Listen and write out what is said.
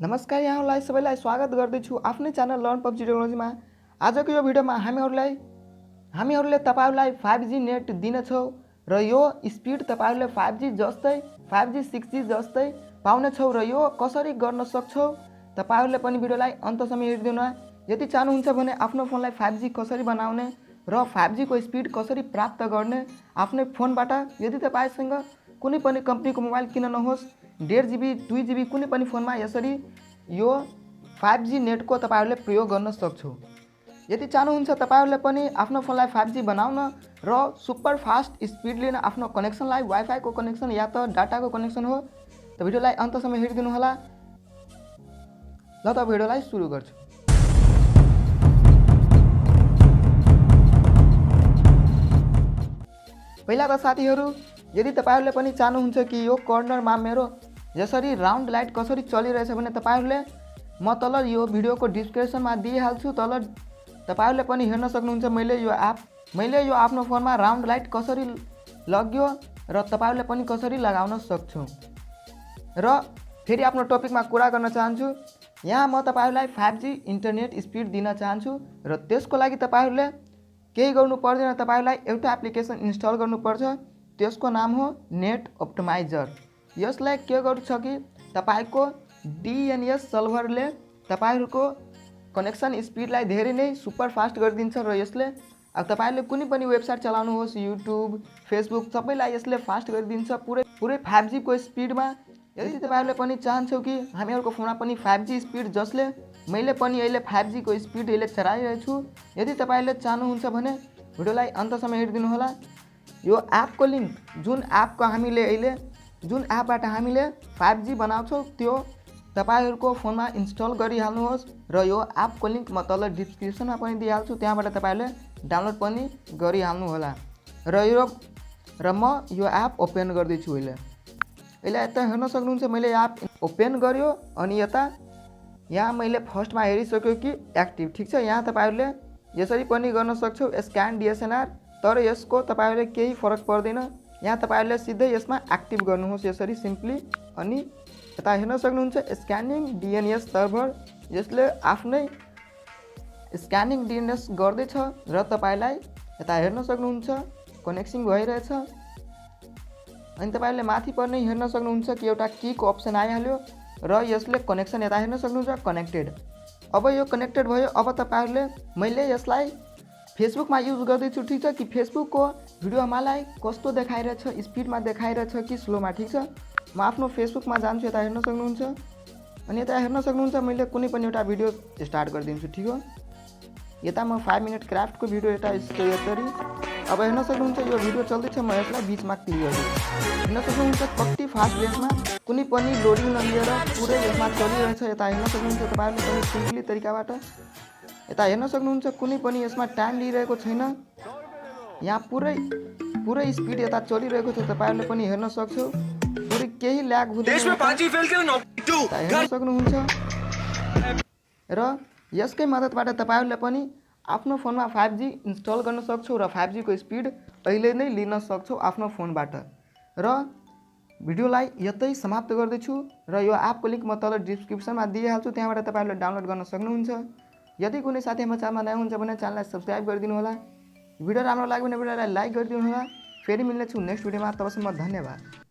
नमस्कार, यहाँलाई सबैलाई स्वागत गर्दैछु आफ्नै च्यानल लर्न पब्जी टेक्नोलोजीमा। आजको यो भिडियोमा हामीहरूले तपाईहरुलाई 5G नेट दिनेछौँ र यो स्पिड तपाईहरुले 5G जस्तै 5G 6G जस्तै पाउनेछौँ र यो कसरी गर्न सक्छौँ तपाईहरुले पनि भिडियोलाई अन्तसम्म हेरिदिनु। यदि चाहनुहुन्छ भने आफ्नो फोनलाई 5G कसरी बनाउने र 5G को स्पिड कसरी प्राप्त गर्ने आफ्नै फोनबाट, यदि तपाईसँग कुनै पनि कम्पनीको मोबाइल किन नहोस् 1.5 GB 2 GB कुनै पनि फोनमा यसरी यो 5G नेटको तपाईहरुले प्रयोग गर्न सक्छौ। यदि चाहनुहुन्छ तपाईहरुले पनि आफ्नो फोनलाई 5G बनाउन र सुपर फास्ट स्पिड लिन आफ्नो कनेक्सनलाई वाइफाई को कनेक्सन या त डाटा को कनेक्सन हो त भिडियोलाई अन्तसम्म हेरिदिनु होला। ल त भिडियोलाई सुरु गर्छु। पहिला त साथीहरु, यदि तपाईहरुले पनि चाहनुहुन्छ कि यो कर्नरमा मेरो यसरी राउन्ड लाइट कसरी चलिरहेछ भने तपाईहरुले म तल यो भिडियोको डिस्क्रिप्सनमा दिइहाल्छु। तल तपाईहरुले पनि हेर्न सक्नुहुन्छ मैले यो आफ्नो फोनमा राउन्ड लाइट कसरी लग्यो र तपाईहरुले पनि कसरी लगाउन सक्छौ। र फेरि आफ्नो टपिकमा कुरा गर्न चाहन्छु। यहाँ म तपाईहरुलाई 5G इन्टरनेट स्पिड दिन चाहन्छु र त्यसको लागि तपाईहरुले केही गर्नु पर्दैन। तपाईहरुलाई एउटा एप्लिकेसन इन्स्टल गर्नुपर्छ। त्यसको नाम हो नेट अप्टिमाइजर। यसलाई के गर्छ कि तपाईको DNS सर्भरले तपाईहरुको कनेक्सन स्पिडलाई धेरै नै सुपर फास्ट गरिदिन्छ र यसले अब तपाईहरुले कुनै पनि वेबसाइट चलाउनु होस्, युट्युब, फेसबुक सबैलाई यसले फास्ट गरिदिन्छ पुरै 5G को स्पिडमा। यदि तपाईहरुले पनि चाहन्छौ कि हामीहरुको फोनमा पनि 5G स्पिड जसले मैले पनि अहिले 5G को स्पिड अहिले चलाइरहेको छु, यदि तपाईहरुले चाहनुहुन्छ भने भिडियोलाई अन्तसम्म हेरिदिनु होला। यो एपको लिंक जुन एपबाट हामीले 5G बनाउँछौँ त्यो तपाईहरुको फोनमा इन्स्टल गरिहाल्नुहोस् र यो एपको लिंक म तल डिस्क्रिप्सनमा पनि दिइहाल्छु। त्यहाँबाट तपाईहरुले डाउनलोड पनि गरिहाल्नु होला। र म यो एप ओपन गर्दै छु। अहिले यता हेर्न सक्नुहुन्छ मैले एप ओपन गर्यो अनि यहाँ मैले फर्स्टमा हेरिसक्यो कि एक्टिभ, ठीक छ। यहाँ तपाईहरुले यसरी पनि गर्न सक्छौ स्क्यान DSNR, तर यसको तपाईहरुले केही फरक पर्दैन। यहाँ तपाईहरुले सिधै यसमा एक्टिभ गर्नुहोस् यसरी सिम्पली। अनि यता हेर्न सक्नुहुन्छ स्क्यानिङ DNS सर्भर, यसले आफ्नै स्क्यानिङ DNS गर्दै छ र तपाईलाई यता हेर्न सक्नुहुन्छ कनेक्सन भइरहेछ। अनि तपाईहरुले माथि पर्ने हेर्न सक्नुहुन्छ कि एउटा की को अप्सन आइहाल्यो र यसले कनेक्सन यता हेर्न सक्नुहुन्छ कनेक्टेड। अब यो कनेक्टेड भयो। अब तपाईहरुले मैले यसलाई फेसबुकमा युज गर्दैछु, ठीक छ। कि फेसबुकको भिडियो मलाई कस्तो देखाइरहेछ, स्पिडमा देखाइरहेछ कि स्लोमा, ठीक छ। म आफ्नो फेसबुकमा जान्छु। यता हेर्न सक्नुहुन्छ अनि यता हेर्न सक्नुहुन्छ मैले कुनै पनि एउटा भिडियो स्टार्ट गरिदिन्छु, ठीक हो। यता म 5 मिनट क्राफ्टको भिडियो यसरी अब हेर्न सक्नुहुन्छ यो भिडियो चल्दैछ। म यसलाई बीचमा क्लिक गर्छु। हेर्न सक्नुहुन्छ कति फास्ट रेटमा कुनै पनि लोडिङ नलिएर पुरै यसमा चलिरहेछ। यता हेर्न सक्नुहुन्छ तपाईहरुले पनि सिम्पली तरिकाबाट यता हेर्न सक्नुहुन्छ कुनै पनि यसमा टाइम लिइरहेको छैन। यहाँ पुरै स्पिड यता चलिरहेको छ। तपाईहरुले पनि हेर्न सक्छौ पुरै केही ल्याग हुँदैन। हेर्न सक्नुहुन्छ र यसकै मद्दतबाट तपाईहरुले पनि आफ्नो फोनमा 5G इन्स्टल गर्न सक्छौ र 5G को स्पिड अहिले नै लिन सक्छौ आफ्नो फोनबाट। र भिडियोलाई यतै समाप्त गर्दैछु र यो एपको लिंक म तल डिस्क्रिप्सनमा दिइहाल्छु। त्यहाँबाट तपाईहरुले डाउनलोड गर्न सक्नुहुन्छ। यदि कुनै साथी हाम्रो च्यानलमा नयाँ हुनुहुन्छ भने च्यानललाई सब्स्क्राइब गरिदिनु होला। भिडियो राम्रो लाग्यो भने भिडियोलाई लाइक गरिदिनु होला। फेरि मिल्नेछु नेक्स्ट भिडियोमा। तबसम्म धन्यवाद।